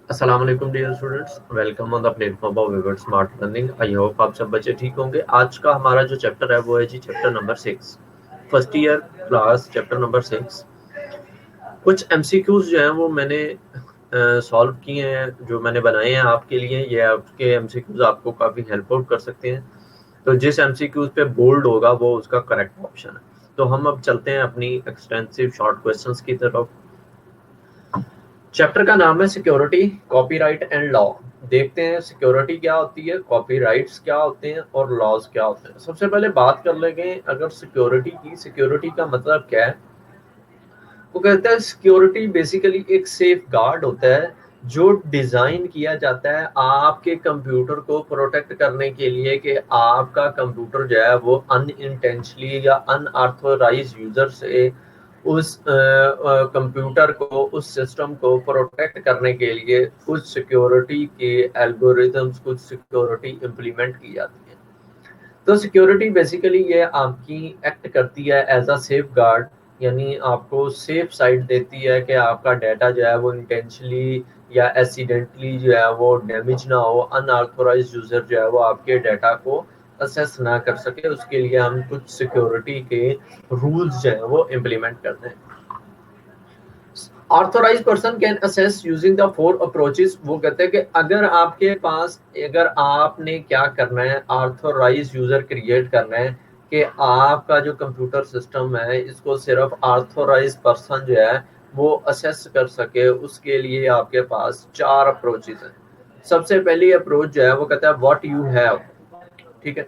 अस्सलाम वालेकुम dear students, welcome on the platform of विवर्ड स्मार्ट लर्निंग। आई होप आप सब बच्चे ठीक होंगे। आज का हमारा जो चैप्टर है वो है जी chapter number 6, first year class chapter number 6। कुछ एमसीक्यूज जो हैं वो मैंने सॉल्व किए हैं, जो मैंने बनाए हैं आपके लिए। ये आपके एमसीक्यूज आपको काफ़ी हेल्प आउट कर सकते हैं। तो जिस एमसीक्यूज पे बोल्ड होगा वो उसका करेक्ट ऑप्शन है। तो हम अब चलते हैं अपनी एक्सटेंसिव शॉर्ट क्वेश्चंस की तरफ। चैप्टर का नाम है सिक्योरिटी, कॉपीराइट एंड लॉ। देखते हैं सिक्योरिटी क्या होती है, कॉपीराइट्स क्या होते हैं और लॉज क्या होते हैं। सबसे पहले बात कर लेंगे अगर सिक्योरिटी की। सिक्योरिटी का मतलब क्या है? वो कहता है सिक्योरिटी बेसिकली एक सेफ गार्ड होता है जो डिजाइन किया जाता है आपके कंप्यूटर को प्रोटेक्ट करने के लिए कि आपका कंप्यूटर जो है वो अनइंटेंशनली या अनऑथराइज यूजर से उस कंप्यूटर को, उस सिस्टम को प्रोटेक्ट करने के लिए कुछ सिक्योरिटी के एल्गोरिथम्स, कुछ सिक्योरिटी इम्प्लीमेंट की जाती है। तो सिक्योरिटी बेसिकली ये आपकी एक्ट करती है एज अ सेफ गार्ड, यानी आपको सेफ साइड देती है कि आपका डाटा जो है वो इंटेंशनली या एक्सीडेंटली जो है वो डैमेज ना हो, अनऑथराइज यूजर जो है वो आपके डाटा को असेस ना कर सके। उसके लिए हम कुछ सिक्योरिटी के रूल्स जो है वो इम्प्लीमेंट करते हैं। Authorize person can access using the four approaches. वो कहते हैं कि अगर आपके पास, अगर आपने क्या करना है, ऑथोराइज यूजर क्रिएट करना है कि आपका जो कंप्यूटर सिस्टम है इसको सिर्फ ऑथोराइज पर्सन जो है वो असेस कर सके, उसके लिए आपके पास चार अप्रोचेस हैं। सबसे पहली अप्रोच जो है वो कहता है व्हाट यू हैव। ठीक है,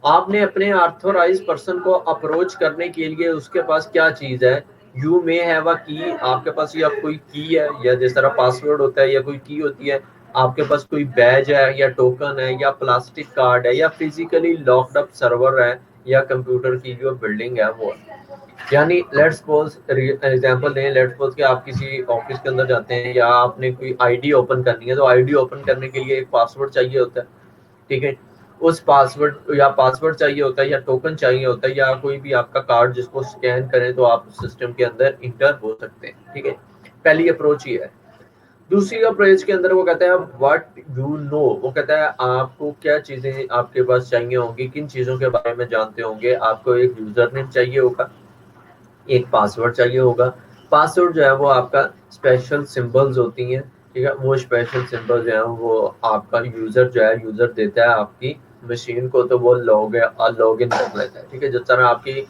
आपने अपने ऑथोराइज पर्सन को अप्रोच करने के लिए उसके पास क्या चीज है। यू मे हैव अ की, आपके पास या कोई की है, या जिस तरह पासवर्ड होता है या कोई की होती है। आपके पास कोई बैज है या टोकन है या प्लास्टिक कार्ड है या फिजिकली लॉक्ड अप सर्वर है या कंप्यूटर की जो बिल्डिंग है वो है। यानी लेट्स सपोज एग्जांपल दें, लेट्स सपोज कि आप किसी ऑफिस के अंदर जाते हैं या आपने कोई आईडी ओपन करनी है, तो आईडी ओपन करने के लिए एक पासवर्ड चाहिए होता है। ठीक है, उस पासवर्ड चाहिए होता है या टोकन चाहिए होता है या कोई भी आपका कार्ड जिसको स्कैन करें तो आप सिस्टम के अंदर इंटर हो सकते हैं। ठीक है, पहली अप्रोच ये है। दूसरी अप्रोच के अंदर वो कहता है व्हाट यू नो। वो कहता है आपको क्या चीजें आपके पास चाहिए होंगी, किन चीजों के बारे में जानते होंगे। आपको एक यूजर नेम चाहिए होगा, एक पासवर्ड चाहिए होगा। पासवर्ड जो है वो आपका स्पेशल सिंबल्स होती हैं। ठीक है, वो स्पेशल सिंबल जो है वो आपका यूजर जो है, यूजर देता है आपकी मशीन को, तो वो लॉग इन कर लेता है। ठीक है, जिस तरह आपकी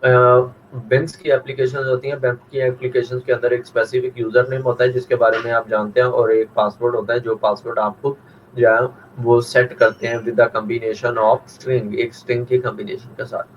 बैंक की एप्लीकेशन होती हैं, बैंक की एप्लीकेशन के अंदर एक स्पेसिफिक यूजर नेम होता है जिसके बारे में आप जानते हैं, और एक पासवर्ड होता है जो पासवर्ड आप खुद जो है वो सेट करते हैं with the combination of string, एक स्ट्रिंग की कम्बिनेशन के साथ।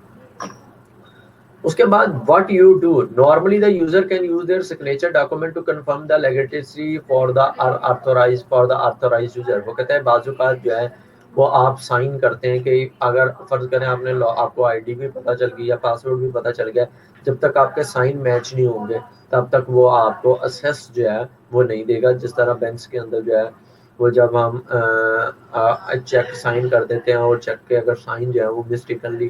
उसके बाद what you do, normally the user can use their signature document to confirm the legacy for the authorize user. वो कहते हैं बाजूकात जो है वो आप साइन करते हैं कि अगर फर्ज करें आपने आपको आईडी भी पता चल गई या पासवर्ड भी पता चल गया, जब तक आपके साइन मैच नहीं होंगे तब तक वो आपको असेस जो है वो नहीं देगा। जिस तरह बैंक्स के अंदर जो है वो जब हम चेक साइन कर देते हैं और चेक के अगर साइन जो है वो मिस्टेकनली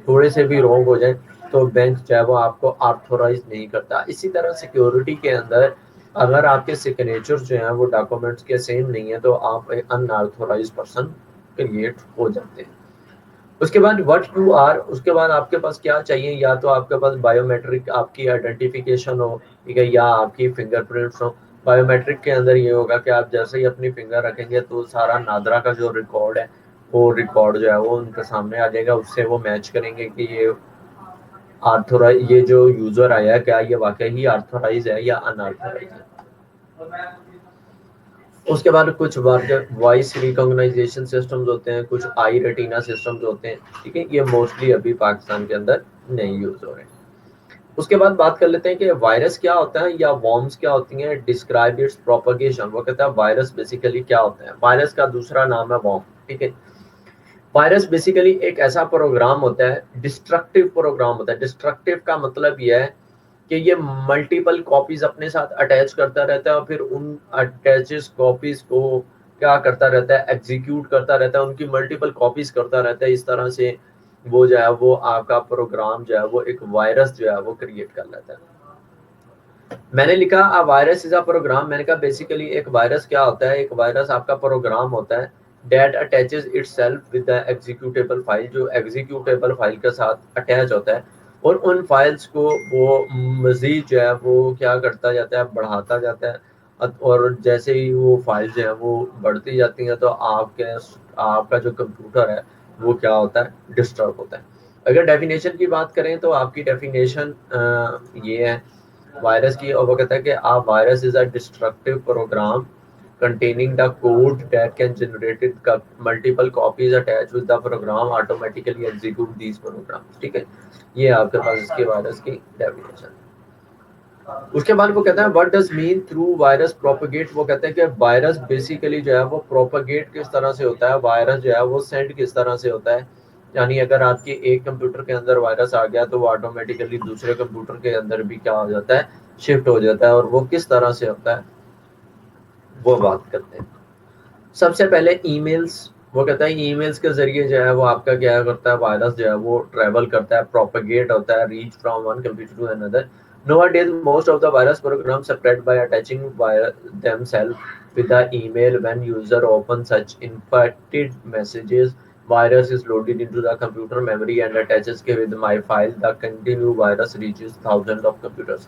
थोड़े से भी रॉन्ग हो जाए तो बैंक जो है वो आपको ऑथोराइज नहीं करता। इसी तरह सिक्योरिटी के अंदर अगर आपके सिग्नेचर जो हैं वो डॉक्यूमेंट्स के सेम नहीं है तो आप एक अनऑथोराइज पर्सन क्रिएट हो जाते हैं। उसके बाद व्हाट यू आर, उसके बाद आपके पास क्या चाहिए, या तो आपके पास बायोमेट्रिक आपकी आइडेंटिफिकेशन हो, ठीक है, या आपकी फिंगरप्रिंट्स हो। बायोमेट्रिक के अंदर ये होगा कि आप जैसे ही अपनी फिंगर रखेंगे तो सारा नादरा का जो रिकॉर्ड है वो रिकॉर्ड जो है वो उनके सामने आ जाएगा, उससे वो मैच करेंगे कि ये ऑथोराइज, ये जो यूजर आया है क्या ये वाकई ही ऑथोराइज है या अनऑथोराइज है। उसके बाद कुछ वॉइस रिकॉग्नाइजेशन सिस्टम्स होते हैं, कुछ आई रेटिना सिस्टम्स होते हैं। ठीक है, ये मोस्टली अभी पाकिस्तान के अंदर नहीं यूज हो रहे हैं। उसके बाद बात कर लेते हैं कि वायरस क्या होता है या वॉर्म्स क्या होती हैं। Describe it's propagation. वो कहता है वायरस बेसिकली क्या होता है। वायरस का दूसरा नाम है वॉर्म। ठीक है, वायरस बेसिकली एक ऐसा प्रोग्राम होता है, डिस्ट्रक्टिव प्रोग्राम होता है। डिस्ट्रक्टिव का मतलब यह है कि ये मल्टीपल कॉपीज अपने साथ अटैच करता रहता है और फिर उन अटैचेस कॉपीज को क्या करता रहता है, एग्जीक्यूट करता रहता है, उनकी मल्टीपल कॉपीज करता रहता है। इस तरह से वो जो है वो आपका प्रोग्राम जो है वो एक वायरस जो है वो क्रिएट कर लेता है। मैंने लिखा a virus is a program, मैंने कहा बेसिकली एक वायरस क्या होता है, एक वायरस आपका प्रोग्राम होता है that attaches itself with the executable file, जो एग्जीक्यूटेबल फाइल के साथ अटैच होता है और उन फाइल्स को वो मजीद जो है वो क्या करता जाता है, बढ़ाता जाता है। और जैसे ही वो फाइल्स जो है वो बढ़ती जाती हैं तो आपका जो कंप्यूटर है वो क्या होता है, डिस्टर्ब होता है। अगर डेफिनेशन की बात करें तो आपकी डेफिनेशन ये है वायरस की, और वो कहता है कि a virus is a destructive program containing the code that can generate multiple copies attached with the program automatically execute these programs। ठीक है, ये आपके पास इसके वायरस की डेफिनेशन। उसके बाद वो कहता है what does mean through virus propagate, वो कहते हैं कि वायरस बेसिकली जो है वो प्रोपेगेट किस तरह से होता है, वायरस जो है वो सेंड किस तरह से होता है। यानी अगर आपके एक कंप्यूटर के अंदर वायरस आ गया तो वो ऑटोमेटिकली दूसरे कंप्यूटर के अंदर भी क्या हो जाता है, शिफ्ट हो जाता है, और वो किस तरह से होता है वो बात करते हैं। सबसे पहले ईमेल्स, वो कहता है ईमेल्स के जरिए जो है वो आपका क्या करता है, वायरस जो है वो ट्रेवल करता है, प्रोपेगेट होता है, reach from one computer to another. Nowadays, most of the virus programs spread by attaching themselves with the email. When user opens such infected messages, virus is loaded into the computer memory and attaches के with my file. The continued virus reaches thousands of computers.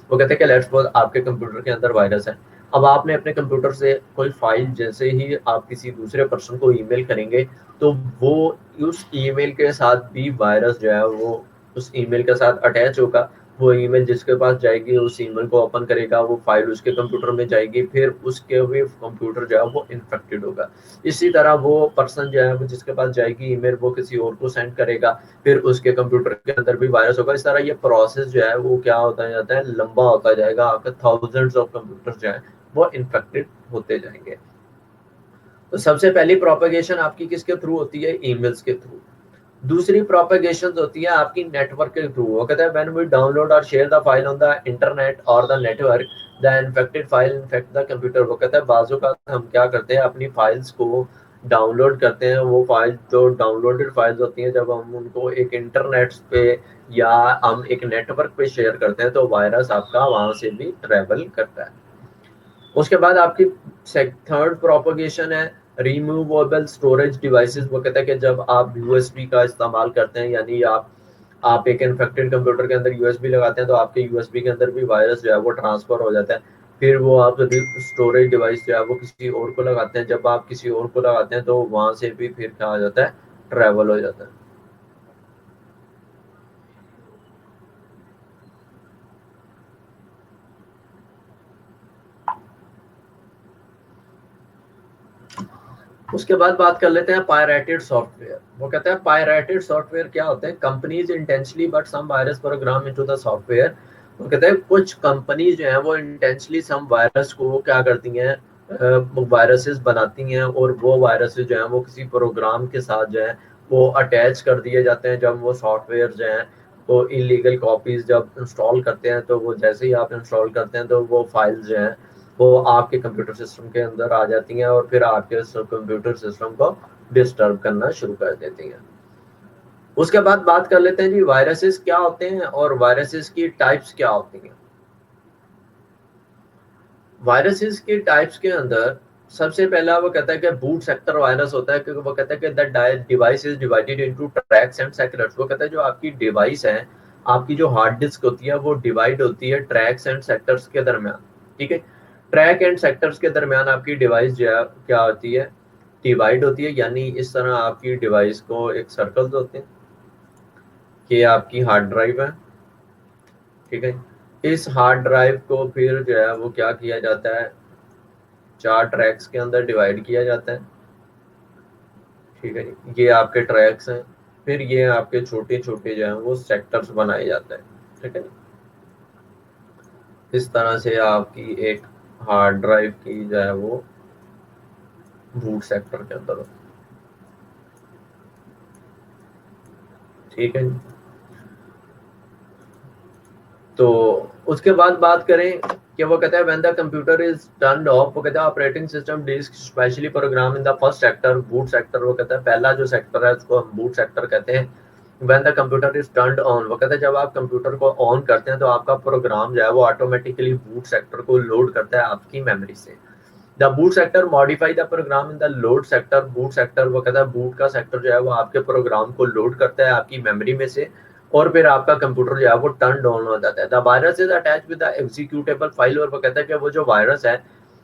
वो कहते हैं कि let's suppose आपके computer के अंदर virus है। अब आपने अपने कंप्यूटर से कोई फाइल, जैसे ही आप किसी दूसरे पर्सन को ईमेल करेंगे तो वो उस ईमेल के साथ भी वायरस जो है वो उस ईमेल के साथ अटैच होगा। वो ईमेल जिसके पास जाएगी उस ईमेल को ओपन करेगा, वो फाइल उसके कंप्यूटर में जाएगी, फिर उसके भी कंप्यूटर जो है वो इन्फेक्टेड होगा। इसी तरह वो पर्सन जो है वो जिसके पास जाएगी ईमेल वो किसी और को सेंड करेगा, फिर उसके कंप्यूटर के अंदर भी वायरस होगा। इस तरह ये प्रोसेस जो है वो क्या होता जाता है, लंबा होता जाएगा, आपके थाउजेंड्स ऑफ कंप्यूटर जो है वो इन्फेक्टेड होते जाएंगे। तो सबसे पहली प्रोपेगेशन आपकी किसके थ्रू होती है, ईमेल्स के थ्रू। दूसरी प्रोपेगेशन होती है आपकी नेटवर्क के थ्रू। वो कहता है व्हेन वी डाउनलोड और share the file on the internet और the network the infected file infect the computer. वो कहता है बाजू का हम क्या करते हैं, अपनी फाइल्स को डाउनलोड करते हैं, वो फाइल जो डाउनलोडेड फाइल्स होती हैं जब हम उनको एक इंटरनेट पे या हम एक नेटवर्क पे शेयर करते हैं तो वायरस आपका वहां से भी ट्रेवल करता है। उसके बाद आपकी थर्ड प्रोपोगेशन है रिमूवेबल स्टोरेज डिवाइसेस। वो कहता है कि जब आप यूएसबी का इस्तेमाल करते हैं, यानी आप एक इन्फेक्टेड कंप्यूटर के अंदर यूएसबी लगाते हैं तो आपके यूएसबी के अंदर भी वायरस जो है वो ट्रांसफर हो जाता है। फिर वो आप स्टोरेज डिवाइस जो है वो किसी और को लगाते हैं, जब आप किसी और को लगाते हैं तो वहां से भी फिर क्या हो जाता है, ट्रेवल हो जाता है। उसके बाद बात कर लेते हैं पायरेटेड सॉफ्टवेयर। वो कहता है पायरेटेड सॉफ्टवेयर क्या होते हैं, companies intentionally put some virus program into the software. वो कहते हैं कुछ कंपनीज जो है वो इंटेंशनली सम वायरस को क्या करती हैं, वायरसेस बनाती हैं, और वो वायरसेस जो है वो किसी प्रोग्राम के साथ जो है वो अटैच कर दिए जाते हैं। जब वो सॉफ्टवेयर जो है वो इलीगल कॉपीज जब इंस्टॉल करते हैं तो वो जैसे ही आप इंस्टॉल करते हैं तो वो फाइल्स जो हैं वो आपके कंप्यूटर सिस्टम के अंदर आ जाती हैं और फिर आपके कंप्यूटर सिस्टम को डिस्टर्ब करना शुरू कर देती हैं। उसके बाद बात कर लेते हैं जी वायरसेस क्या होते हैं और वायरसेस की टाइप्स क्या होती हैं। वायरसेस के टाइप्स के अंदर सबसे पहला वो कहता है कि बूट सेक्टर वायरस होता है, क्योंकि वो कहता है कि the device is divided into tracks and sectors. वो कहता है जो आपकी डिवाइस है, आपकी जो हार्ड डिस्क होती है वो डिवाइड होती है ट्रैक्स एंड सेक्टर्स के दरमियान। ठीक है, ट्रैक एंड सेक्टर्स के दरमियान आपकी डिवाइस जो है क्या होती है, डिवाइड होती है। यानी इस तरह आपकी डिवाइस को एक सर्कल्स होते हैं कि आपकी हार्ड ड्राइव है। ठीक है, इस हार्ड ड्राइव को फिर जो है वो क्या किया जाता है, चार ट्रैक्स के अंदर डिवाइड किया जाता है। ठीक है, ये आपके ट्रैक्स हैं, फिर ये आपके छोटे छोटे जो हैं वो सेक्टर्स बनाए जाते हैं। ठीक है, इस तरह से आपकी एक हार्ड ड्राइव की जो है वो बूट सेक्टर के अंदर होती है। ठीक है, तो उसके बाद बात करें कि वो कहता है when the computer is turned off, वो कहता है operating system disk specially program in the first sector boot sector. वो कहता है पहला जो सेक्टर है उसको हम बूट सेक्टर कहते हैं। When the computer is turned on, वो कहता है जब आप कंप्यूटर को ऑन करते हैं तो आपका प्रोग्राम जो है वो ऑटोमेटिकली बूट सेक्टर को लोड करता है आपकी मेमोरी से। The boot sector modify the program in the load sector, boot sector वो कहता है बूट का सेक्टर जो है वो आपके प्रोग्राम को लोड करता है आपकी मेमोरी में से, और फिर आपका कंप्यूटर जो है वो टर्न ऑन हो जाता है। The virus is attach with the executable file, और वो कहता है कि वो जो वायरस है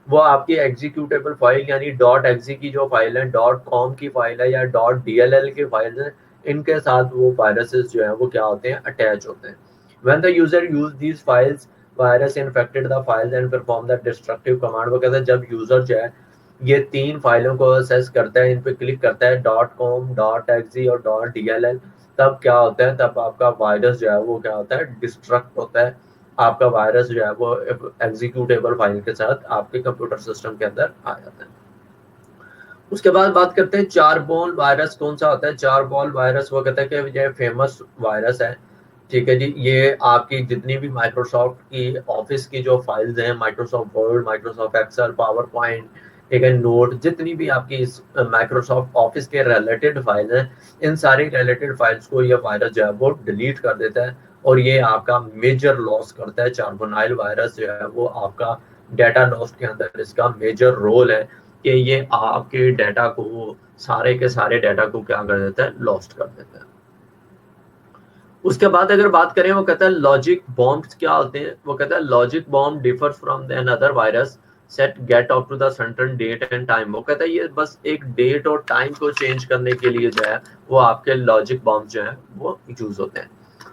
वो आपकी एग्जीक्यूटेबल फाइल यानी डॉट एक्जी की जो फाइल है, डॉट कॉम की फाइल है या डॉट डीएलएल की फाइल है, इनके साथ वो वायरसेस जो है वो क्या होते हैं, अटैच होते हैं। When the user use these files, virus infected the files and perform the destructive command, वो कहता है जब यूजर जो है ये तीन फाइलों को असेस करता है, इन पे क्लिक करता है, डॉट कॉम, डॉट एक्जी और डॉट डीएलएल, तब क्या होता है, तब आपका वायरस जो है वो क्या होता है, डिस्ट्रक्ट होता है। आपका वायरस जो है वो एग्जीक्यूटेबल फाइल के साथ आपके कंप्यूटर सिस्टम के अंदर आ जाता है। उसके बाद बात करते हैं चार बॉल वायरस कौन सा होता है। चार बॉल वायरस वो कहता है कि ये फेमस वायरस है, ठीक है जी। ये आपकी जितनी भी माइक्रोसॉफ्ट की ऑफिस की जो फाइल्स हैं, Microsoft Word, Microsoft Excel, PowerPoint, ठीक है, नोट, जितनी भी आपकी इस माइक्रोसॉफ्ट ऑफिस के रिलेटेड फाइल हैं, इन सारी रिलेटेड फाइल्स को ये वायरस जो है वो डिलीट कर देता है, और ये आपका मेजर लॉस करता है। चारबोनाइल वायरस जो है वो आपका डेटा लॉस के अंदर इसका मेजर रोल है कि ये आपके डाटा को, सारे के सारे डाटा को क्या कर देता है, लॉस्ट कर देता है। उसके बाद अगर बात करें, वो कहता है लॉजिक बॉम्ब्स क्या होते हैं। वो कहता है logic bomb differs from another virus set get out to the certain date and time. वो कहता है ये बस एक डेट और टाइम को चेंज करने के लिए जो है वो आपके लॉजिक बॉम्ब जो है वो यूज होते हैं।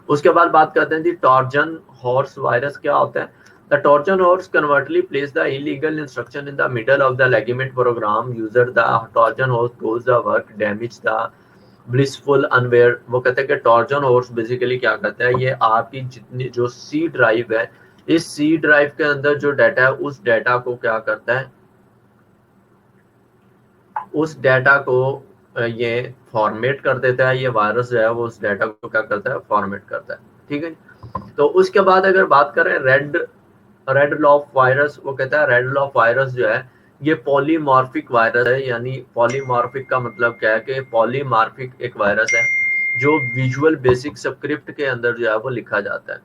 उसके बाद बात करते हैं जी टॉर्जन हॉर्स वायरस क्या होता है। The Trojan horse convertly places the illegal instruction in the middle of the legitimate program. User the Trojan horse goes the work, damage the blissful unaware। वो कहते हैं कि Trojan horse बेसिकली क्या करता है, ये आपकी जितनी जो सी ड्राइव है, इस सी ड्राइव के अंदर जो डाटा है उस डाटा को क्या करता है, उस डाटा को ये फॉर्मेट कर देता है। ये वायरस जो है वो उस डाटा को क्या करता है, फॉर्मेट करता है, ठीक है। तो उसके बाद अगर बात करें रेड लॉफ वायरस, वो कहता है रेड लॉफ वायरस जो है ये पॉलीमॉर्फिक वायरस है। यानी पॉलीमॉर्फिक का मतलब क्या है कि पॉलीमॉर्फिक एक वायरस है जो विजुअल बेसिक स्क्रिप्ट के अंदर जो है वो लिखा जाता है,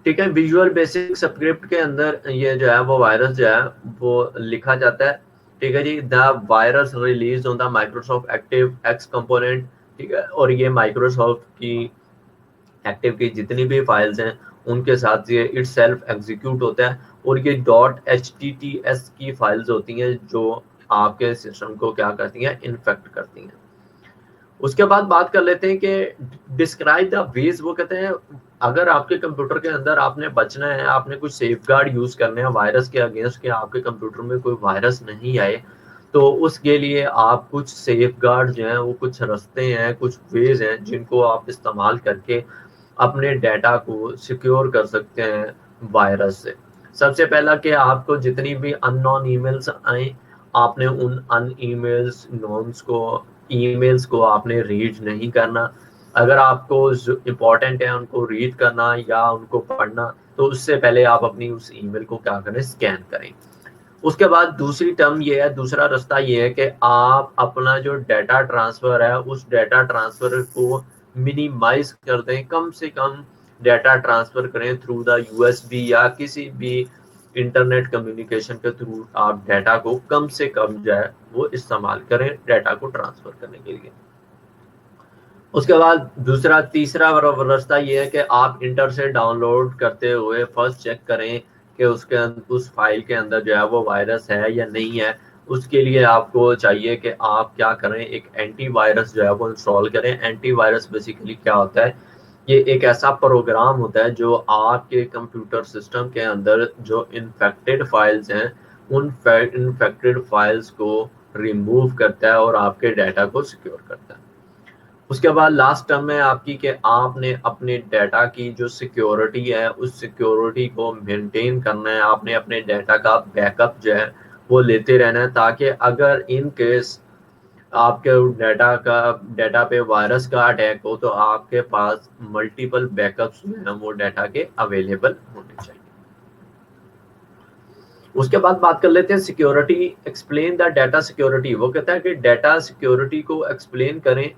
ठीक है। विजुअल बेसिक स्क्रिप्ट के अंदर ये जो है वो वायरस जो है वो लिखा जाता है, ठीक है जी। The virus release on the Microsoft ActiveX component, ठीक है। और ये माइक्रोसॉफ्ट की एक्टिव की जितनी भी फाइल्स हैं उनके साथ ये इट सेल्फ एग्जीक्यूट होता है, और ये .htts की फाइल्स होती हैं जो आपके सिस्टम को क्या करती हैं, इन्फेक्ट करती हैं। उसके बाद बात कर लेते हैं कि डिस्क्राइब द वेज। वो कहते हैं अगर आपके कंप्यूटर के अंदर आपने बचना है, आपने कुछ सेफगार्ड यूज करने हैं वायरस के अगेंस्ट के आपके कंप्यूटर में कोई वायरस नहीं आए, तो उसके लिए आप कुछ सेफगार्ड जो हैं वो कुछ रास्ते हैं, कुछ वेज हैं जिनको आप इस्तेमाल करके अपने डाटा को सिक्योर कर सकते हैं वायरस से। सबसे पहला कि आपको जितनी भी अननोन ईमेल्स आए, आपने उन अन ईमेल्स नॉन्स को, ईमेल्स को आपने रीड नहीं करना। अगर आपको इम्पोर्टेंट है उनको रीड करना या उनको पढ़ना, तो उससे पहले आप अपनी उस ईमेल को क्या करें, स्कैन करें। उसके बाद दूसरी टर्म ये है, दूसरा रास्ता ये है कि आप अपना जो डाटा ट्रांसफर है उस डाटा ट्रांसफर को मिनिमाइज कर दें, कम से कम डाटा ट्रांसफर करें थ्रू द यूएसबी या किसी भी इंटरनेट कम्युनिकेशन के थ्रू। आप डाटा को कम से कम जो है वो इस्तेमाल करें डाटा को ट्रांसफर करने के लिए। उसके बाद दूसरा तीसरा रास्ता ये है कि आप इंटर से डाउनलोड करते हुए फर्स्ट चेक करें कि उसके उस फाइल के अंदर जो है वो वायरस है या नहीं है। उसके लिए आपको चाहिए कि आप क्या करें, एक एंटीवायरस जो है वो इंस्टॉल करें। एंटीवायरस बेसिकली क्या होता है, ये एक ऐसा प्रोग्राम होता है जो आपके कंप्यूटर सिस्टम के अंदर जो इन्फेक्टेड फाइल्स हैं उन इन्फेक्टेड फाइल्स को रिमूव करता है और आपके डाटा को सिक्योर करता है। उसके बाद लास्ट टर्म है आपकी कि आपने अपने डाटा की जो सिक्योरिटी है उस सिक्योरिटी को मेंटेन करना है। आपने अपने डाटा का बैकअप जो है वो लेते रहना है, ताकि अगर इन केस आपके डाटा पे वायरस का अटैक हो तो आपके पास मल्टीपल बैकअप्स जो है वो डाटा के अवेलेबल होने चाहिए। उसके बाद बात कर लेते हैं security, explain the data security. वो कहता है कि डाटा सिक्योरिटी को एक्सप्लेन करें,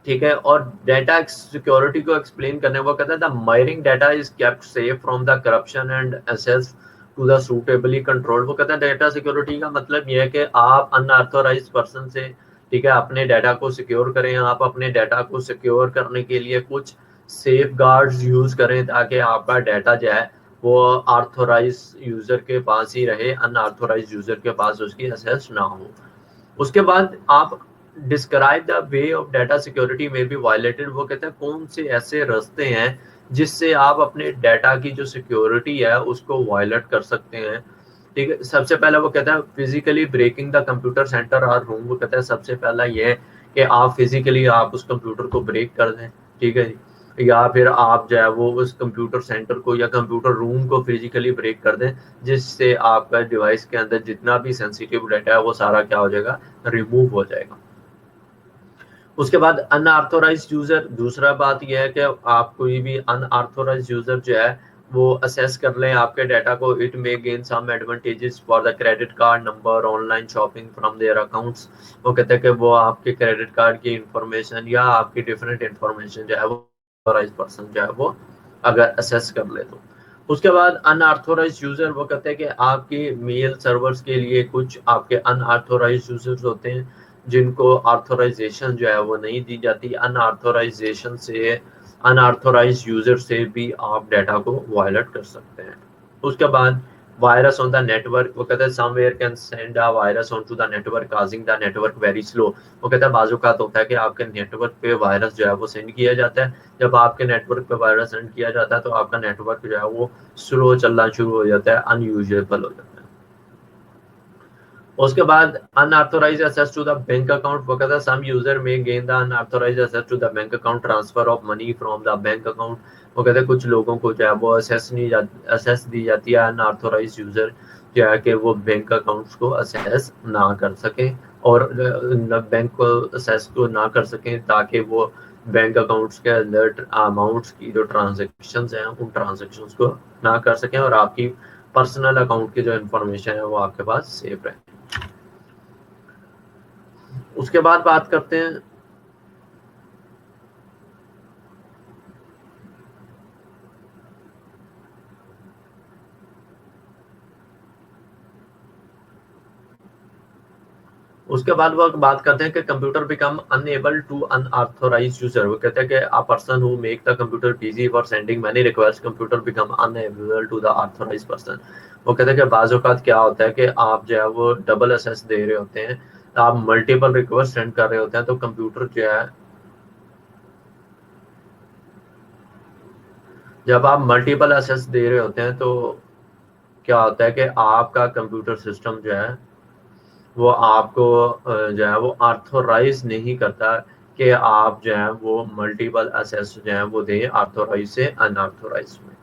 ठीक है। और डाटा सिक्योरिटी को एक्सप्लेन करने वो कहता है the mirroring data is kept safe from the corruption and access to the suitably control. वो कहता है डाटा सिक्योरिटी का मतलब ये है कि आप अनऑथोराइज्ड पर्सन से, ठीक है, अपने डाटा को सिक्योर करें। आप अपने डाटा को सिक्योर करने के लिए कुछ सेफ गार्ड्स यूज करें ताकि आपका डाटा जो है वो ऑथोराइज यूजर के पास ही रहे, अनऑथोराइज यूजर के पास उसकी एक्सेस ना हो। उसके बाद आप describe the way of data security में बी वायलेटेड। वो कहते हैं कौन से ऐसे रास्ते हैं जिससे आप अपने डाटा की जो सिक्योरिटी है उसको वायलेट कर सकते हैं, ठीक है। सबसे पहला वो कहता है physically breaking the computer center और रूम। वो कहता है सबसे पहला ये है कि आप फिजिकली आप उस कंप्यूटर को ब्रेक कर दें, ठीक है, या फिर आप जो है वो उस कंप्यूटर सेंटर को या कंप्यूटर रूम को फिजिकली ब्रेक कर दें, जिससे आपका डिवाइस के अंदर जितना भी सेंसिटिव डाटा है वो सारा क्या हो जाएगा, रिमूव हो जाएगा। उसके बाद अनऑथोराइज यूजर, दूसरा बात यह है कि आप कोई भी अनऑथोराइज यूजर जो है वो असेस कर लें आपके डाटा को। It may gain some advantages for the credit card number online shopping from their accounts. वो कहते हैं कि वो आपके क्रेडिट कार्ड की इंफॉर्मेशन या आपकी डिफरेंट इंफॉर्मेशन जो है वो अनऑथोराइज पर्सन जो है वो अगर असेस कर ले तो। उसके बाद अनऑथोराइज यूजर, वो कहते हैं कि आपकी मेल सर्वर्स के लिए कुछ आपके अनऑथोराइज यूजर्स होते हैं जिनको ऑथोराइजेशन जो है वो नहीं दी जाती। अनऑथोराइजेशन से, अनऑथोराइज यूजर से भी आप डाटा को वायलेट कर सकते हैं। उसके बाद वायरस ऑन द नेटवर्क। वो कहते हैं somewhere can send a virus on to the network causing the network very slow. वो कहता है बाजुकात होता है कि आपके नेटवर्क पे वायरस जो है वो सेंड किया जाता है। जब आपके नेटवर्क पे वायरस सेंड किया जाता है तो आपका नेटवर्क जो है वो स्लो चलना शुरू हो जाता है, अनयूजेबल हो जाता है। उसके बाद unauthorised access to the bank account. वो कहता है some user may gain the unauthorised access to the bank account transfer of money from the bank account. वो कहते हैं कुछ लोगों को जो है वो एक्सेस दी जाती है अनऑथोराइज्ड यूजर जो है कि वो बैंक अकाउंट्स को एक्सेस ना कर सकें और बैंक को एक्सेस को ना कर सकें ताकि वो बैंक अकाउंट्स के अंदर अमाउंट्स की जो ट्रांजेक्शन्स हैं उन ट्रांजेक्शन्स को ना कर सकें और आपकी पर्सनल अकाउंट की जो इन्फॉर्मेशन है वो आपके पास सेफ रहे। उसके बाद बात करते हैं उसके बाद वो बात करते हैं कि computer become unable to unauthorise user. वो कहते हैं कि a person who make the computer busy for sending many request computer become unable to the authorise person. वो कहते हैं कि बाज़ औक़ात क्या होता है कि आप जो है वो डबल एक्सेस दे रहे होते हैं, आप मल्टीपल रिक्वेस्ट सेंड कर रहे होते हैं तो कंप्यूटर जो है, जब आप मल्टीपल एक्सेस दे रहे होते हैं तो क्या होता है कि आपका कंप्यूटर सिस्टम जो है वो आपको जो है वो ऑथोराइज नहीं करता कि आप जो है वो मल्टीपल एक्सेस जो है वो दें ऑथोराइज से अनऑथोराइज में।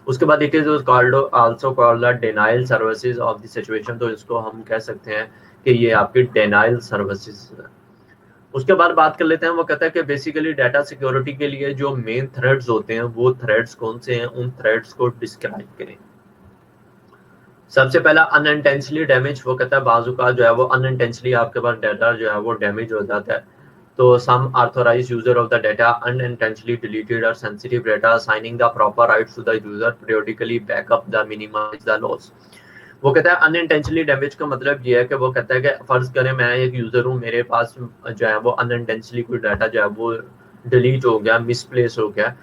उसके बाद it is called also called the denial services of the situation. तो इसको हम कह सकते हैं कि ये आपकी डिनाइल सर्विसेज है। उसके बाद बात कर लेते हैं, वो कहता है कि बेसिकली डाटा सिक्योरिटी के लिए जो मेन थ्रेड्स होते हैं वो थ्रेड्स कौन से हैं, उन थ्रेड्स को डिस्क्राइब करें। सबसे पहला अनइंटेंशनली डैमेज। वो कहता है बाजू का जो है वो अनइंटेंशनली आपके पास डाटा जो है वो डैमेज हो जाता है तो some authorised user of the data unintentionally deleted or sensitive data assigning the proper rights to the user periodically backup the minimize the loss। वो कहता है अनइंटेंशनली डैमेज का मतलब ये है कि वो कहता है कि फर्ज करें मैं एक यूजर हूँ, मेरे पास जो है वो अनइंटेंशनली कोई डाटा जो है वो डिलीट हो गया, मिसप्लेस हो गया,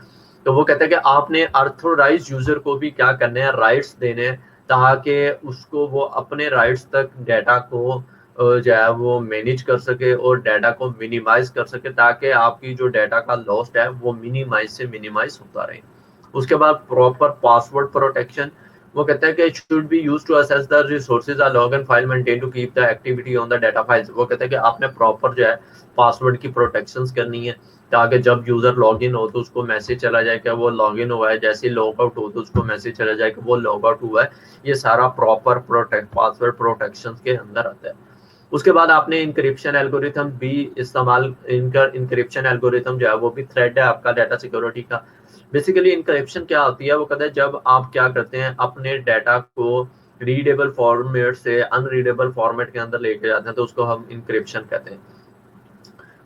तो वो कहता है कि आपने ऑथोराइज यूजर को भी क्या करने हैं, राइट्स देने हैं ताकि उसको वो अपने राइट्स तक डाटा को जो है वो मैनेज कर सके और डाटा को मिनिमाइज कर सके ताकि आपकी जो डाटा का लॉस है वो मिनिमाइज से मिनिमाइज होता रहे। उसके बाद प्रॉपर पासवर्ड प्रोटेक्शन। वो कहता है कि should be used to assess the resources are log and file maintain to keep the activity on the data files. वो कहता है कि आपने प्रॉपर जो है पासवर्ड की प्रोटेक्शंस करनी है ताकि जब यूजर लॉगिन हो तो उसको मैसेज चला जाए कि वो लॉगिन हुआ है, जैसे लॉग आउट हो तो उसको मैसेज चला जाए कि वो लॉग आउट हुआ है। ये सारा प्रॉपर पासवर्ड प्रोटेक्शन के अंदर आता है। उसके बाद आपने इंक्रिप्शन एल्गोरिथम भी इस्तेमाल, इंक्रिप्शन एल्गोरिथम जो है वो भी थ्रेड है आपका डाटा सिक्योरिटी का। बेसिकली इंक्रिप्शन क्या होती है, वो कहता है जब आप क्या करते हैं अपने डाटा को रीडेबल फॉर्मेट से अनरीडेबल फॉर्मेट के अंदर लेके जाते हैं तो उसको हम इंक्रिप्शन कहते हैं।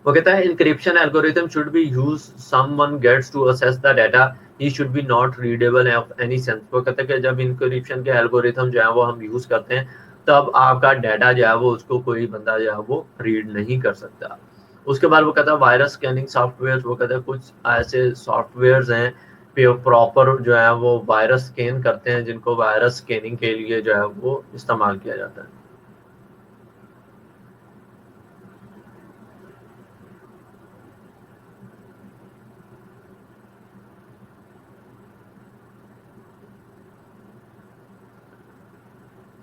वो कहता है encryption algorithm should be use someone gets to assess the data he should be not readable of any sense. वो कहता है कि जब इंक्रिप्शन के एल्गोरिथम जो है वो हम यूज करते हैं तब आपका डाटा जो है वो उसको कोई बंदा जो है वो रीड नहीं कर सकता। उसके बाद वो कहता है वायरस स्कैनिंग सॉफ्टवेयर। वो कहता है कुछ ऐसे सॉफ्टवेयर हैं प्रॉपर जो है वो वायरस स्कैन करते हैं जिनको वायरस स्कैनिंग के लिए जो है वो इस्तेमाल किया जाता है।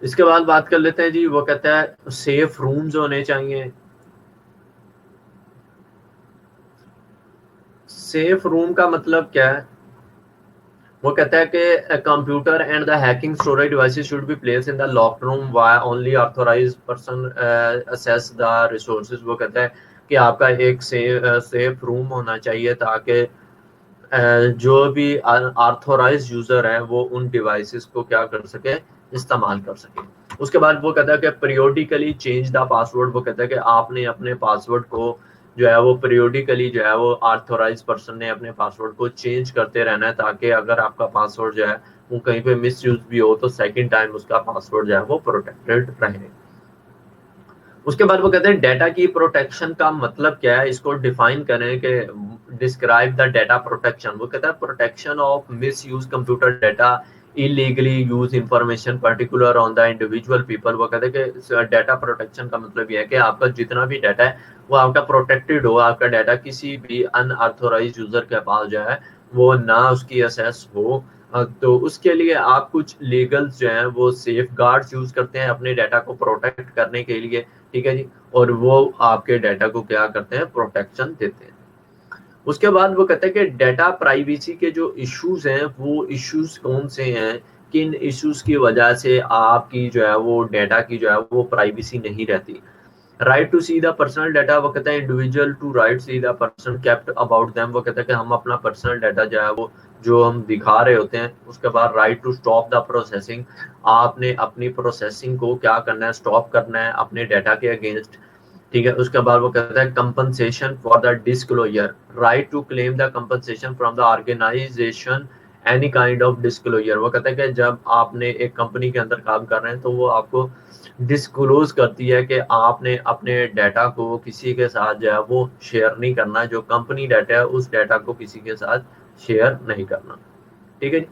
इसके बाद बात कर लेते हैं जी। वो कहता है सेफ रूम्स होने चाहिए। सेफ रूम का मतलब क्या है? वो कहता है कि computer and the hacking storage devices should be place in the locked room via only authorised person assess the resources. वो कहता है कि आपका एक सेफ रूम होना चाहिए ताकि जो भी ऑथराइज्ड यूजर है वो उन डिवाइसेस को क्या कर सके, इस्तेमाल कर सके। उसके बाद वो कहता है कि पीरियोडिकली चेंज द पासवर्ड। वो कहता है कि आपने अपने पासवर्ड को जो है वो पीरियोडिकली जो है वो ऑथराइज पर्सन ने अपने पासवर्ड को चेंज करते रहना है ताकि अगर आपका पासवर्ड जो है वो कहीं पे मिस यूज भी हो तो सेकंड टाइम उसका पासवर्ड जो है वो प्रोटेक्टेड रहे। उसके बाद वो कहते हैं डाटा की प्रोटेक्शन का मतलब क्या है, इसको डिफाइन करें कि डिस्क्राइब द डाटा प्रोटेक्शन। वो कहता है protection of miss use computer data illegally use information particular on the individual people. वो कहते हैं कि डाटा प्रोटेक्शन का मतलब यह है कि आपका जितना भी डाटा है वो आपका प्रोटेक्टेड हो, आपका डाटा किसी भी अनऑथोराइज यूजर के पास जो है वो ना उसकी असेस हो। तो उसके लिए आप कुछ लीगल जो है वो सेफ गार्ड्स यूज करते हैं अपने डाटा को प्रोटेक्ट करने के लिए, ठीक है जी। और वो आपके डाटा को क्या करते हैं, प्रोटेक्शन देते हैं। उसके बाद वो कहते हैं कि डाटा प्राइवेसी के जो इश्यूज हैं वो इश्यूज कौन से हैं, किन इश्यूज की वजह से आपकी जो है वो डाटा की जो है वो प्राइवेसी नहीं रहती। Right to see the personal data. वो कहता है individual to right see the person kept about them. वो कहता है कि हम अपना पर्सनल डाटा जो है वो जो हम दिखा रहे होते हैं। उसके बाद right to stop the processing. आपने अपनी प्रोसेसिंग को क्या करना है, स्टॉप करना है अपने डाटा के अगेंस्ट, ठीक है। उसके बाद वो कहता है compensation for the disclosure. Right to claim the compensation from the organisation any kind of disclosure. वो कहता है कि जब आपने एक कंपनी के अंदर काम कर रहे हैं तो वो आपको डिस्क्लोज करती है कि आपने अपने डाटा को किसी के साथ जो है वो शेयर नहीं करना, जो कंपनी डाटा है उस डाटा को किसी के साथ शेयर नहीं करना, ठीक है।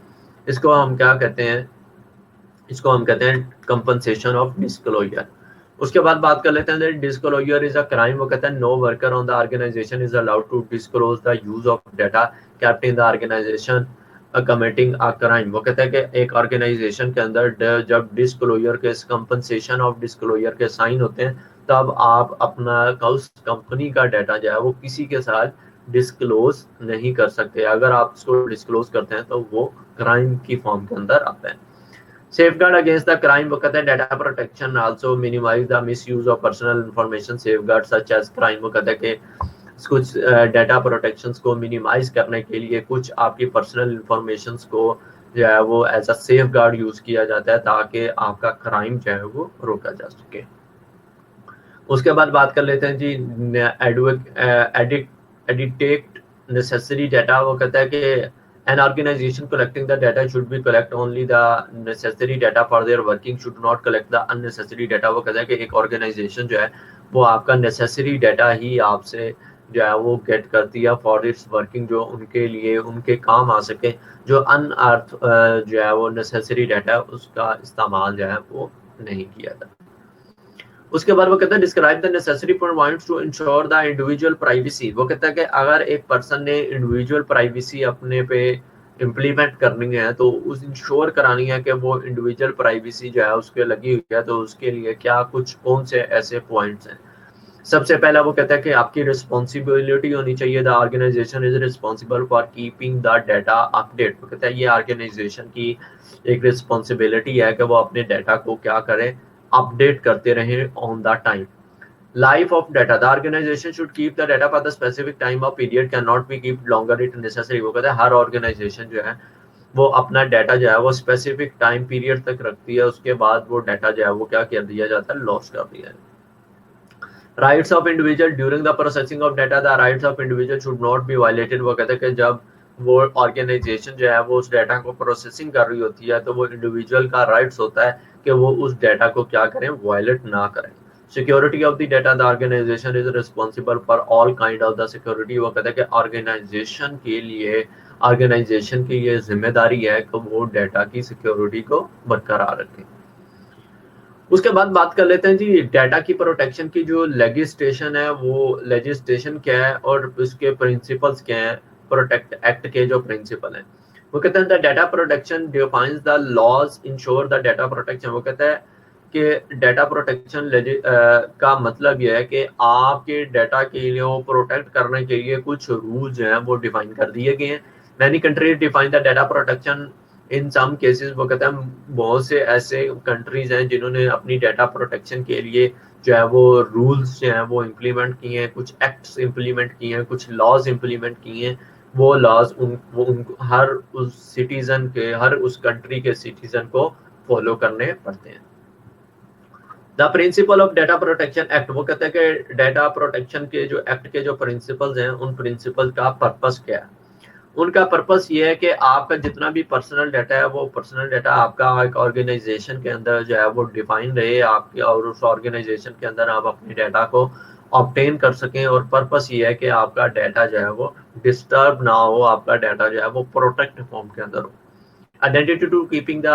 इसको हम क्या कहते हैं, इसको हम कहते हैं कंपनसेशन ऑफ डिस्क्लोजर। उसके बाद बात कर लेते हैं डिस्क्लोजर इज अ क्राइम। वो कहता है no worker on the organisation is allowed to disclose the use of data kept in the organisation committing a crime. वो कहता है कि एक ऑर्गेनाइजेशन के अंदर जब डिस्क्लोजर के कंपनसेशन ऑफ डिस्क्लोजर के साइन होते हैं तब आप अपना उस कंपनी का डाटा जो है वो किसी के साथ डिस्क्लोज नहीं कर सकते। अगर आप इसको डिस्क्लोज करते हैं तो वो क्राइम की फॉर्म के अंदर आता है। Safeguard against the crime। वो कहता है data protection also minimize the misuse of personal information safeguard such as crime। वो कहता है कि कुछ डाटा प्रोटेक्शंस को मिनिमाइज करने के लिए कुछ आपकी पर्सनल इंफॉर्मेशंस को जो है वो as a safeguard use किया जाता है ताकि आपका क्राइम जो है वो रोका जा सके। उसके बाद बात कर लेते हैं जी एडिटेक्ट नेसेसरी डाटा। वो कहता है कि an organization collecting the data should be collect only the necessary data for their working, should not collect the unnecessary data। वो कहता है कि एक ऑर्गेनाइजेशन जो है वो आपका नेसेसरी डाटा ही आपसे जो है वो गेट करती है फॉर इट्स वर्किंग, जो उनके लिए उनके काम आ सके। जो अनअर्थ जो है वो नेसेसरी डाटा उसका इस्तेमाल जो है वो नहीं किया जाता। उसके बाद वो कहता है describe the necessary points to ensure the individual privacy. वो कहता है कि अगर एक पर्सन ने इंडिविजुअल प्राइवेसी अपने पे इम्प्लीमेंट करनी है तो उस इंश्योर करानी है कि वो इंडिविजुअल प्राइवेसी जो है उसके लगी हुई है, तो उसके लिए क्या कुछ कौन से ऐसे पॉइंट्स हैं। सबसे पहला वो कहता है कि आपकी रिस्पॉन्सिबिलिटी होनी चाहिए। The organisation is responsible for keeping the data update. वो कहता है ये ऑर्गेनाइजेशन की एक रिस्पॉन्सिबिलिटी है कि वो अपने डाटा को क्या करें, अपडेट करते रहें on the time. Life of data. The organisation should keep the data for the specific time of period, can not be keep longer it necessary. वो कहता है हर ऑर्गेनाइजेशन जो है वो अपना डाटा जो है वो स्पेसिफिक टाइम पीरियड तक रखती है, उसके बाद वो डाटा जो है वो क्या कर दिया जाता है, लॉस कर दिया है। Rights of individual during the processing of data, the rights of individual should not be violated. वो कहते हैं कि जब वो ऑर्गेनाइजेशन जो है वो उस डाटा को प्रोसेसिंग कर रही होती है तो वो इंडिविजुअल का राइट्स होता है कि वो उस डाटा को क्या करें, वायलेट ना करें। Security of the data, the organisation is responsible for all kind of the security. वो कहते हैं कि ऑर्गेनाइजेशन की ये जिम्मेदारी है कि वो डाटा की सिक्योरिटी को बरकरार रखें। उसके बाद बात कर लेते हैं जी डाटा की प्रोटेक्शन की जो लेजिस्लेशन है, वो लेजिस्लेशन क्या है और उसके प्रिंसिपल्स क्या हैं, प्रोटेक्ट एक्ट के जो प्रिंसिपल हैं। वो कहते हैं the data protection defines the laws ensure the data protection. वो कहता है कि डाटा प्रोटेक्शन का मतलब यह है कि आपके डाटा के लिए वो प्रोटेक्ट करने के लिए कुछ रूल्स हैं वो डिफाइन कर दिए गए हैं। Many countries define the data protection in some cases. वो कहते हैं बहुत से ऐसे कंट्रीज हैं जिन्होंने अपनी डाटा प्रोटेक्शन के लिए जो है वो रूल्स जो हैं वो इम्प्लीमेंट किए हैं, कुछ एक्ट्स इम्प्लीमेंट किए हैं, कुछ लॉज इम्प्लीमेंट किए हैं। वो लॉज हर उस सिटीजन के, हर उस कंट्री के सिटीजन को फॉलो करने पड़ते हैं। The principle of data protection act. वो कहते हैं कि डाटा प्रोटेक्शन के जो एक्ट के जो प्रिंसिपल्स हैं उन प्रिंसिपल का पर्पस क्या है। उनका पर्पस ये है कि आपका जितना भी पर्सनल डाटा है वो पर्सनल डाटा आपका एक ऑर्गेनाइजेशन के अंदर जो है वो डिफाइन रहे आपके, और उस ऑर्गेनाइजेशन के अंदर आप अपने डाटा को ऑब्टेन कर सकें। और पर्पस ये है कि आपका डाटा जो है वो डिस्टर्ब ना हो, आपका डाटा जो है वो प्रोटेक्ट फॉर्म के अंदर हो। Identity to keeping the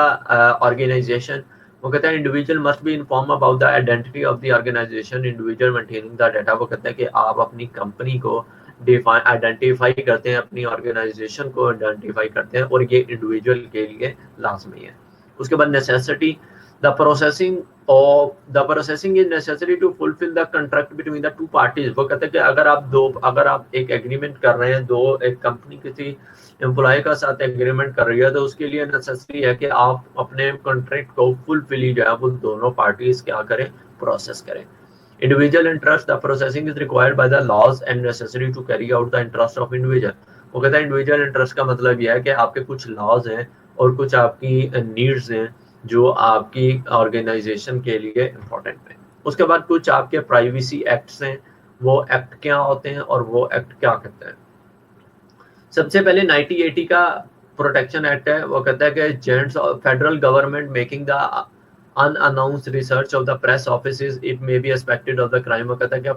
organisation. वो कहते हैं individual must be inform about the identity of the organisation individual maintaining the data. वो कहते हैं कि आप अपनी कंपनी को डिफाइन आइडेंटिफाई करते हैं, अपनी ऑर्गेनाइजेशन को आइडेंटिफाई करते हैं, और ये इंडिविजुअल के लिए लाजमी है। उसके बाद necessity, the processing is necessary to fulfil the contract between the two parties. वो कहते हैं कि अगर आप एक एग्रीमेंट कर रहे हैं, एक कंपनी किसी एम्प्लॉय का साथ एग्रीमेंट कर रही है, तो उसके लिए नेसेसरी है कि आप अपने कॉन्ट्रैक्ट को फुलफिल जो है वो दोनों पार्टीज क्या करें, प्रोसेस करें। Individual interest, the processing is required by the laws and necessary to carry out the interest of individual. वो कहता है इंडिविजुअल इंटरेस्ट का मतलब यह है कि आपके कुछ लॉज हैं और कुछ आपकी नीड्स हैं जो आपकी ऑर्गेनाइजेशन के लिए इम्पोर्टेंट है। उसके बाद कुछ आपके प्राइवेसी एक्ट्स हैं, वो एक्ट क्या होते हैं और वो एक्ट क्या कहते हैं। सबसे पहले 1980 का प्रोटेक्शन एक्ट है। वो कहता है कि gents federal government making the unannounced research of the press offices it may be expected of the crime. वो कहता है कि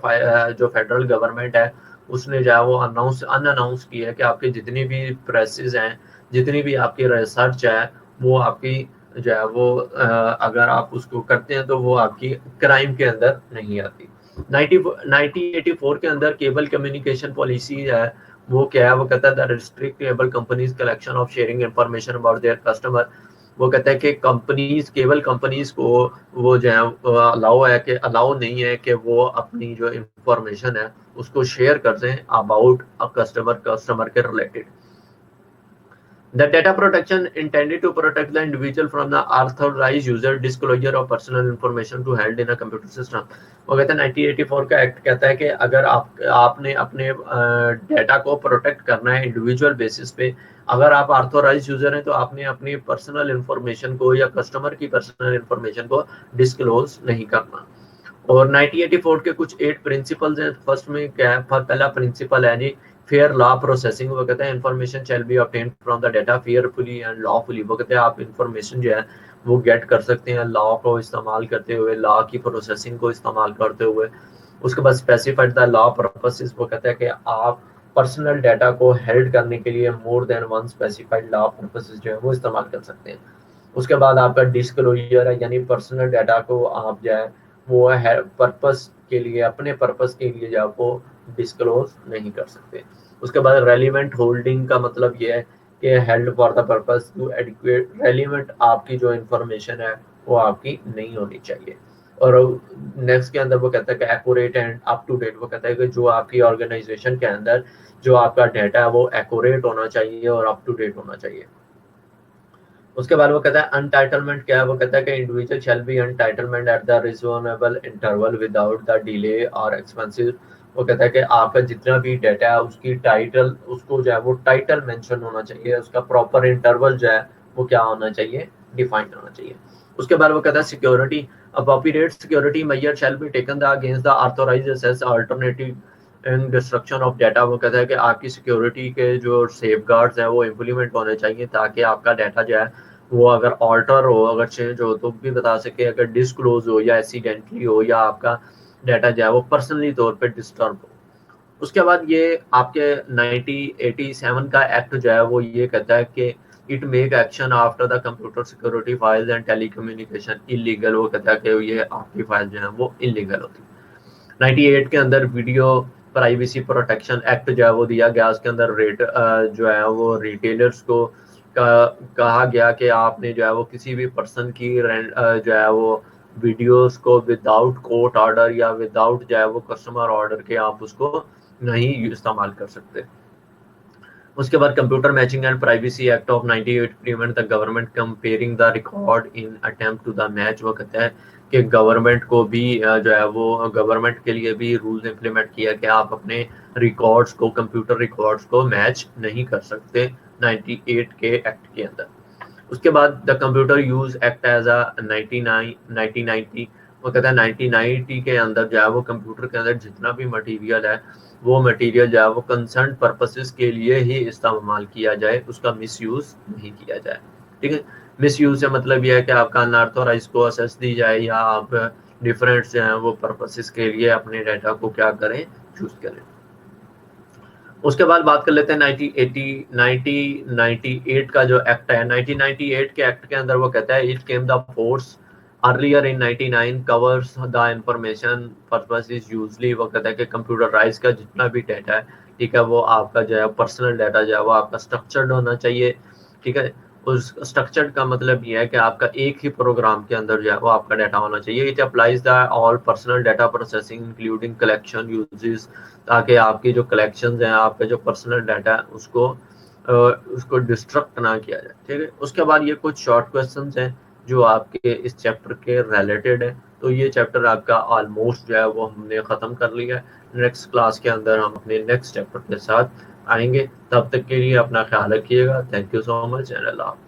जो फेडरल गवर्नमेंट है उसने जो है वो अनअनाउंस किया है कि आपकी जितनी भी प्रेसेस हैं, जितनी भी आपकी रिसर्च है, वो आपकी जो है वो अगर आप उसको करते हैं तो वो आपकी क्राइम के अंदर नहीं आती। 1984 के अंदर केबल कम्युनिकेशन पॉलिसी है, वो क्या है, वो कहता है the restrict cable companies collection of sharing information about their customer. वो कहता है कि केबल कंपनीज को वो जो है अलाउ नहीं है कि वो अपनी जो इंफॉर्मेशन है उसको शेयर कर दें अबाउट अ कस्टमर के related. The data protection intended to protect the individual from the unauthorized user disclosure of personal information to held in a computer system। वो कहते हैं 1984 का एक्ट कहता है कि अगर आपने अपने डाटा को प्रोटेक्ट करना है इंडिविजुअल बेसिस पे, अगर आप ऑथोराइज यूजर हैं तो आपने अपनी पर्सनल इंफॉर्मेशन को या कस्टमर की पर्सनल इंफॉर्मेशन को डिस्क्लोज नहीं करना। और 1984 के कुछ 8 प्रिंसिपल्स हैं। फर्स्ट में क्या है, पहला प्रिंसिपल है जी फेयर लॉ प्रोसेसिंग। वो कहते हैं information shall be obtained from the data fairfully and lawfully. वो कहते हैं आप इंफॉर्मेशन जो है वो गेट कर सकते हैं लॉ को इस्तेमाल करते हुए, लॉ की प्रोसेसिंग को इस्तेमाल करते हुए। उसके बाद स्पेसिफाइड द लॉ पर्पसेस। वो कहते हैं कि आप पर्सनल डाटा को हेल्ड करने के लिए more than one specified law purposes जो है वो इस्तेमाल कर सकते हैं। उसके बाद आपका डिस्क्लोजर है, यानी पर्सनल डाटा को आप जो है वो है पर्पस के लिए, अपने पर्पस के लिए जो आपको डिस्क्लोज नहीं कर सकते। उसके बाद रेलिवेंट होल्डिंग का मतलब ये है कि held for the purpose to adequate, relevant आपकी जो इंफॉर्मेशन है वो आपकी नहीं होनी चाहिए। और नेक्स्ट के अंदर वो कहता है कि accurate and up to date. वो कहता है कि जो आपकी ऑर्गेनाइजेशन के अंदर जो आपका डाटा है वो एक्यूरेट होना चाहिए और अप टू डेट होना चाहिए। उसके बाद वो कहता है अनटाइटलमेंट क्या है। वो कहता है कि individual shall be entitlement at the reasonable interval without the delay और एक्सपेंसिव वो कहता है कि आपका जितना भी डाटा है उसकी टाइटल, उसको जो है वो टाइटल मेंशन होना चाहिए, उसका प्रॉपर इंटरवल जो है वो क्या होना चाहिए, डिफाइंड होना चाहिए। उसके बाद वो कहता है security, appropriate security measure shall be taken against the authorized access alternative and destruction of data। वो कहता है कि आपकी सिक्योरिटी के जो सेफगार्ड्स हैं वो इम्प्लीमेंट होने चाहिए ताकि आपका डाटा जो है वो अगर ऑल्टर हो, अगर चेंज हो तो भी बता सके, अगर डिस्क्लोज हो या एक्सीडेंटली हो या आपका डाटा जो है वो पर्सनली तौर पे डिस्टर्ब हो। उसके बाद ये आपके 1987 का एक्ट जो है वो ये कहता है कि it make action after the computer security files and telecommunication illegal. वो कहता है कि ये आपकी फाइल जो है वो इलीगल होती है। 98 के अंदर वीडियो प्राइवेसी प्रोटेक्शन एक्ट जो है वो दिया गया। उसके अंदर रेट जो है वो रिटेलर्स को कहा गया कि आपने जो है वो किसी भी पर्सन की जो है वो वीडियोस को विदाउट कोर्ट ऑर्डर या विदाउट जो है वो कस्टमर ऑर्डर के आप उसको नहीं इस्तेमाल कर सकते। उसके बाद computer matching and privacy act of 98 prevent the government comparing the record in attempt to the match. वो कहता है कि गवर्नमेंट को भी जो है वो गवर्नमेंट के लिए भी रूल्स इंप्लीमेंट किया कि आप अपने रिकॉर्ड्स को, कंप्यूटर रिकॉर्ड्स को मैच नहीं कर सकते 98 के एक्ट के अंदर। उसके बाद the computer use act as a 1990। वो कहता है 1990 के अंदर जो है वो कंप्यूटर के अंदर जितना भी मटेरियल है वो मटेरियल जो है वो कंसर्न पर्पसेस के लिए ही इस्तेमाल किया जाए, उसका मिसयूज नहीं किया जाए। ठीक है, मिसयूज से मतलब यह है कि आपका अनऑथराइज्ड को एक्सेस दी जाए या आप डिफरेंट जो है वो पर्पसेस के लिए अपने डाटा को क्या करें, चूज करें। उसके बाद बात कर लेते हैं 1998 का जो एक्ट है। 1998 के एक्ट के अंदर वो कहता है it came the force earlier in 99 covers the information purpose is usually. वो कहता है कि कंप्यूटराइज का जितना भी डाटा है, ठीक है, वो आपका जो है पर्सनल डाटा जो है वो आपका स्ट्रक्चर्ड होना चाहिए। ठीक है, उस स्ट्रक्चर्ड का मतलब ये है कि आपका एक ही प्रोग्राम के अंदर जो है वो आपका डाटा होना चाहिए। It applies the all personal data processing including collection uses, ताकि आपकी जो कलेक्शंस हैं, आपका जो पर्सनल डाटा है उसको डिस्ट्रक्ट ना किया जाए। ठीक है, उसके बाद ये कुछ शॉर्ट क्वेश्चंस हैं जो आपके इस चैप्टर के रिलेटेड है। तो ये चैप्टर आपका ऑलमोस्ट जो है वो हमने ख़त्म कर लिया है। नेक्स्ट क्लास के अंदर हम अपने नेक्स्ट चैप्टर के साथ आएंगे। तब तक के लिए अपना ख्याल रखिएगा। Thank you so much and Allah.